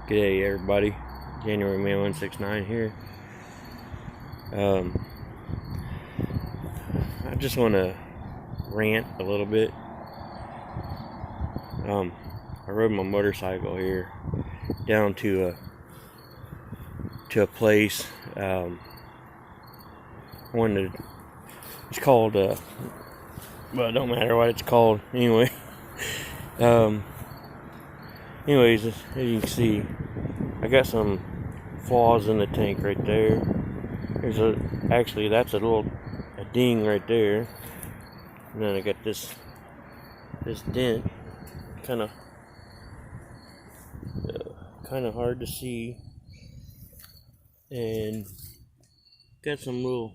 G'day everybody, January Man 169 here. I just want to rant a little bit. I rode my motorcycle here down to a place. It's called well, it don't matter what it's called anyway. Anyways, as you can see, I got some flaws in the tank right there. That's a ding right there. And then I got this dent, kind of hard to see, and got some little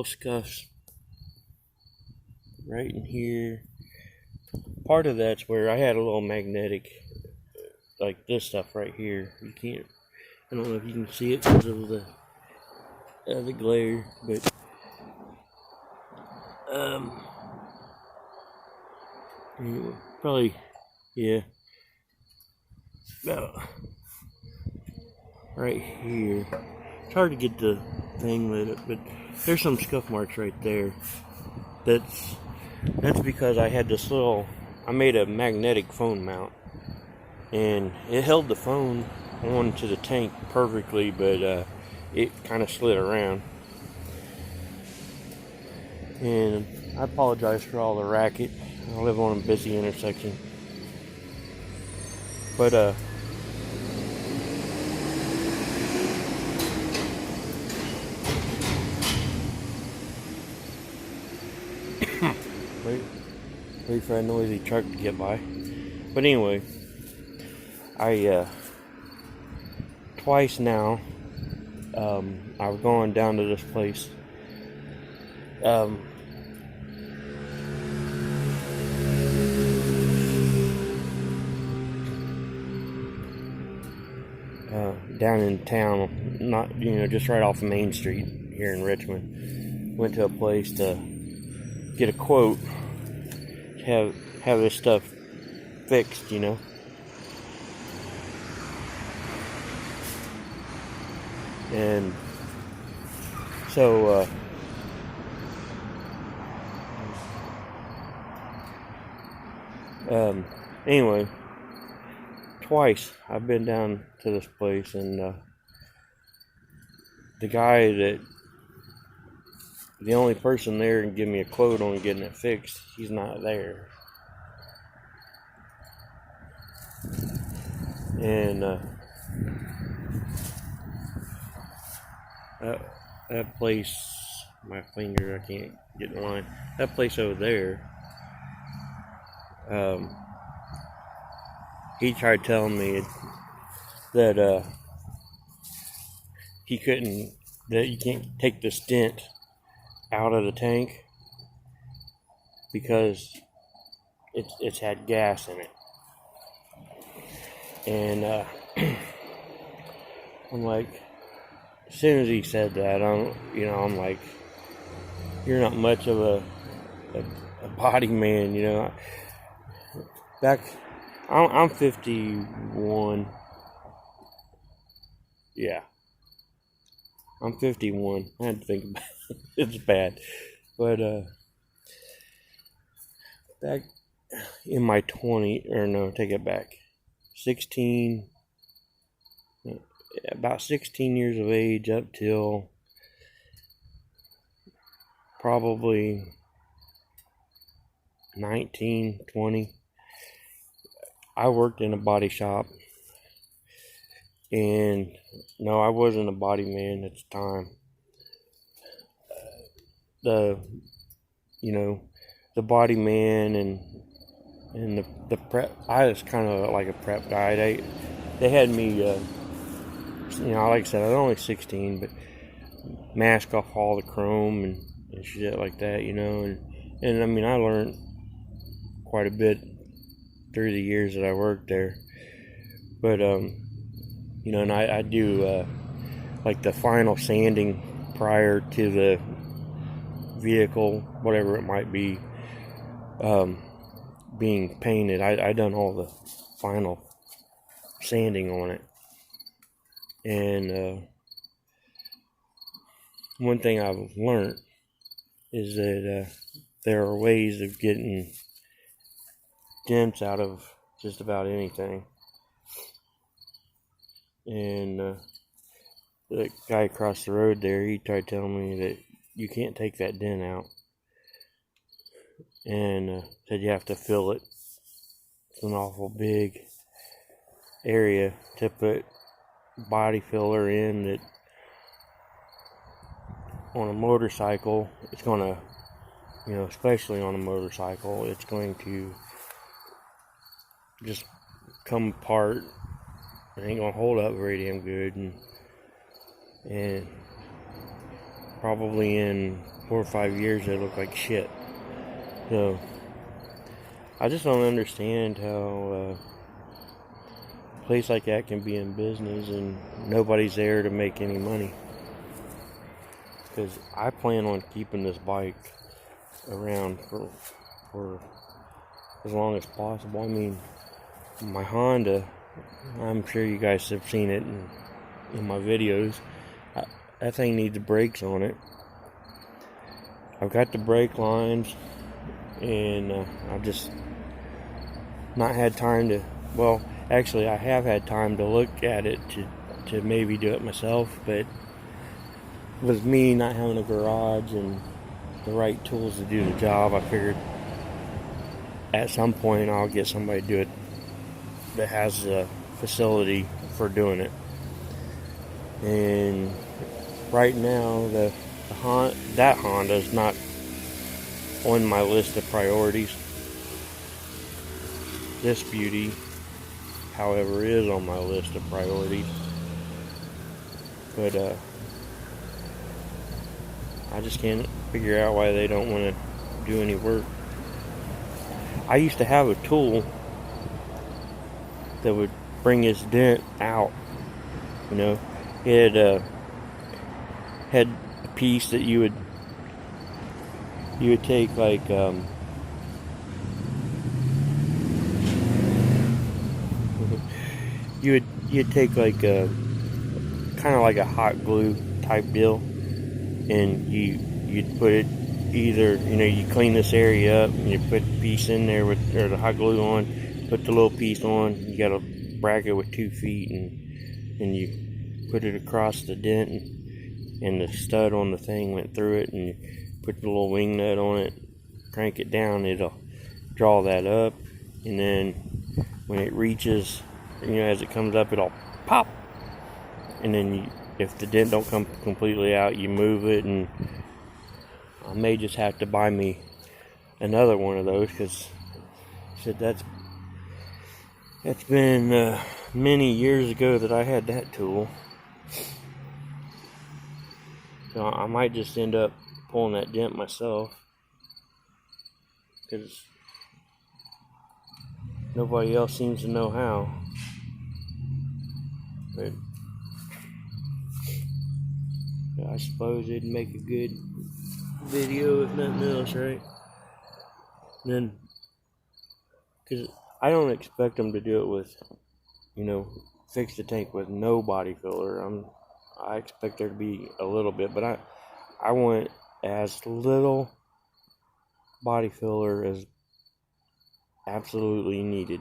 scuffs right in here. Part of that's where I had a little magnetic, like this stuff right here. I don't know if you can see it because of the glare, but probably, yeah, about right here. It's hard to get the thing lit up, but there's some scuff marks right there. That's because I made a magnetic phone mount, and it held the phone onto the tank perfectly, but it kind of slid around. And I apologize for all the racket. I live on a busy intersection, but wait for a noisy truck to get by. But anyway, I twice now I've gone down to this place. Down in town, not just right off Main Street here in Richmond. Went to a place to get a quote, have this stuff fixed, and so anyway, twice I've been down to this place, and the only person there and give me a quote on getting it fixed, he's not there. And that place, my finger, I can't get in line. That place over there, he tried telling me that you can't take the stent out of the tank because it's had gas in it. And I'm like, as soon as he said that, I'm like, you're not much of a body man, I'm 51. Yeah, I'm 51. I had to think about it. It's bad, but back in my 20s, take it back, 16. About 16 years of age up till probably 19, 20. I worked in a body shop, and no, I wasn't a body man at the time. The body man and the prep, I was kind of like a prep guy. They had me, like I said, I was only 16, but mask off all the chrome and shit like that, and I mean, I learned quite a bit through the years that I worked there. But and I do like the final sanding prior to the vehicle, whatever it might be, being painted. I done all the final sanding on it. And one thing I've learned is that there are ways of getting dents out of just about anything. And the guy across the road there, he tried telling me that you can't take that dent out, and said you have to fill it. It's an awful big area to put body filler in that on a motorcycle, it's going to, especially on a motorcycle, it's going to just come apart. It ain't going to hold up very damn good, and probably in 4 or 5 years it'll look like shit. So I just don't understand how a place like that can be in business and nobody's there to make any money. Because I plan on keeping this bike around for as long as possible. I mean, my Honda, I'm sure you guys have seen it in my videos. That thing needs brakes on it. I've got the brake lines, and I've just not had time to, well, actually I have had time to look at it to maybe do it myself, but with me not having a garage and the right tools to do the job, I figured at some point I'll get somebody to do it that has a facility for doing it. And right now that Honda is not on my list of priorities. This beauty, however, is on my list of priorities. But I just can't figure out why they don't want to do any work. I used to have a tool that would bring this dent out. It had a piece that you would take, like you'd take like a kind of like a hot glue type deal, and you'd put it either, you clean this area up and you put the piece in there with, or the hot glue on, put the little piece on, you got a bracket with 2 feet, and you put it across the dent, and the stud on the thing went through it, and you put the little wing nut on it, crank it down, it'll draw that up, and then when it reaches, as it comes up, it'll pop, and then if the dent don't come completely out, you move it. And I may just have to buy me another one of those, because I said that's been many years ago that I had that tool. So I might just end up pulling that dent myself, because nobody else seems to know how. But I suppose it'd make a good video if nothing else, right? And then, because I don't expect them to do it with, fix the tank with no body filler. I expect there to be a little bit, but I want as little body filler as absolutely needed.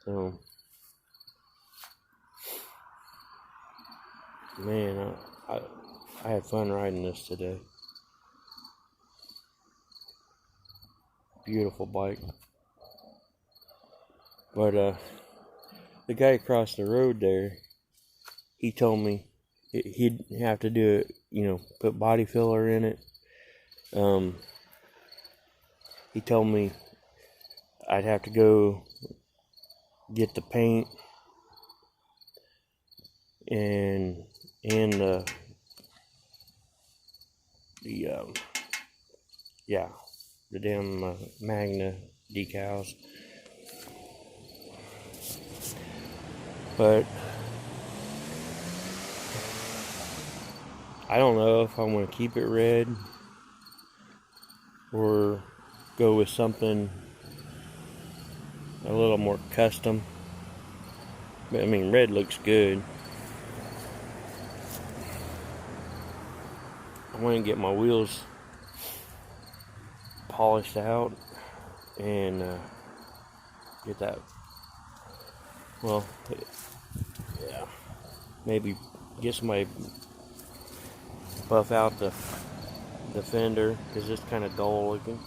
So, man, I had fun riding this today. Beautiful bike. But the guy across the road there, he told me he'd have to do it, put body filler in it. He told me I'd have to go get the paint and the damn Magna decals. But I don't know if I want to keep it red or go with something a little more custom. But I mean, red looks good. I want to get my wheels polished out and get that. Well, yeah, maybe get somebody buff out the fender because it's kind of dull looking.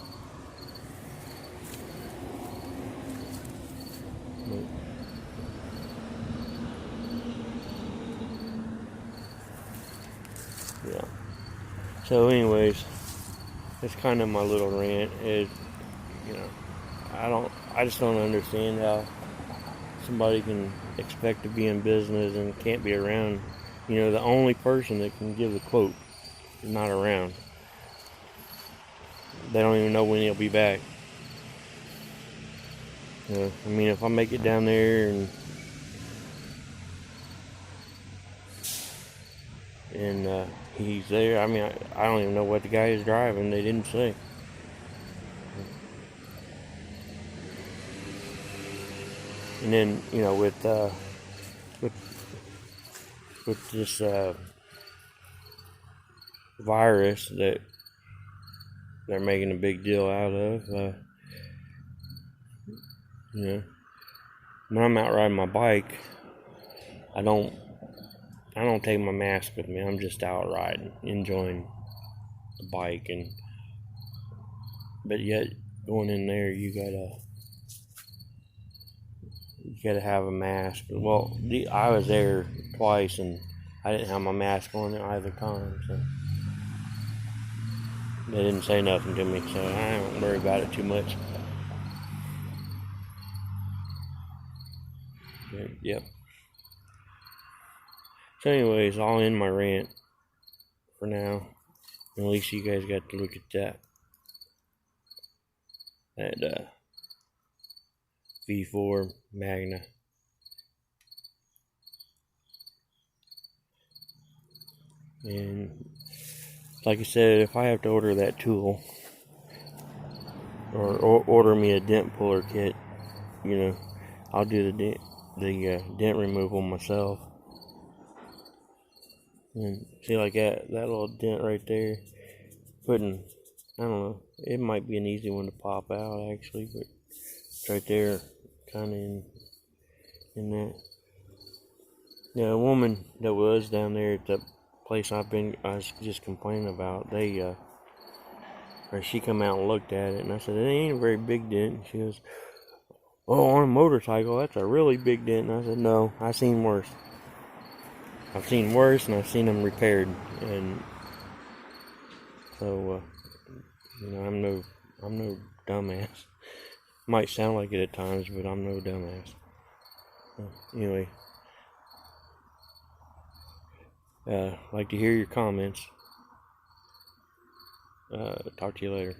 Yeah. So, anyways, it's kind of my little rant. You know, I just don't understand how somebody can expect to be in business and can't be around. You know, the only person that can give the quote is not around. They don't even know when he'll be back. You know, I mean, if I make it down there and he's there, I mean, I don't even know what the guy is driving. They didn't say. And then, you know, with this virus that they're making a big deal out of, you know, when I'm out riding my bike, I don't take my mask with me. I'm just out riding, enjoying the bike, but yet going in there, you gotta have a mask. Well, I was there twice and I didn't have my mask on either time, so they didn't say nothing to me, so I don't worry about it too much. But, yep. So anyways, I'll end my rant for now. At least you guys got to look at that V4 Magna. And like I said, if I have to order that tool or order me a dent puller kit, you know, I'll do the dent removal myself. And see, like that little dent right there, I don't know, it might be an easy one to pop out actually, but it's right there, kind of in that. Yeah, a woman that was down there at the place I was just complaining about, she come out and looked at it, and I said, it ain't a very big dent. And she goes, oh, on a motorcycle, that's a really big dent. And I said, no, I've seen worse. I've seen worse, and I've seen them repaired. And so, you know, I'm no dumbass. Might sound like it at times, but I'm no dumbass. Anyway, like to hear your comments. Talk to you later.